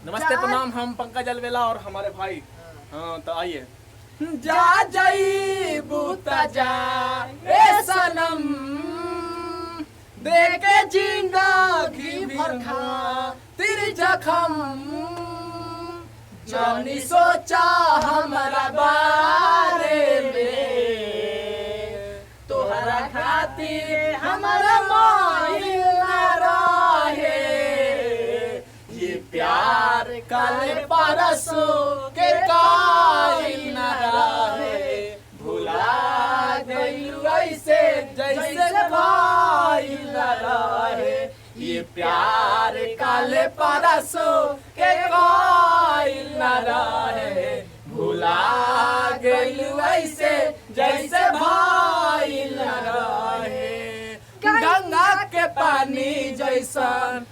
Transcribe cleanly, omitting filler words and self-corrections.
नमस्ते प्रणाम, हम पंकज अलवेला और हमारे भाई। हाँ तो आइए। जा जाई बूता जा ए सनम, देखे जिंदगी भर तेरी जखम, जानी सोचा हमारा बारे में, तोहरा खातिर हमारा माहिल ना रहे, ये प्यार काले परसों के काइल ना रहे, भुला गई ऐसे जैसे भाइल ना रहे, ये प्यार काले परसों के काइल ना रहे, भुला गई ऐसे जैसे भाइल ना रहे, गंगा के पानी जैसन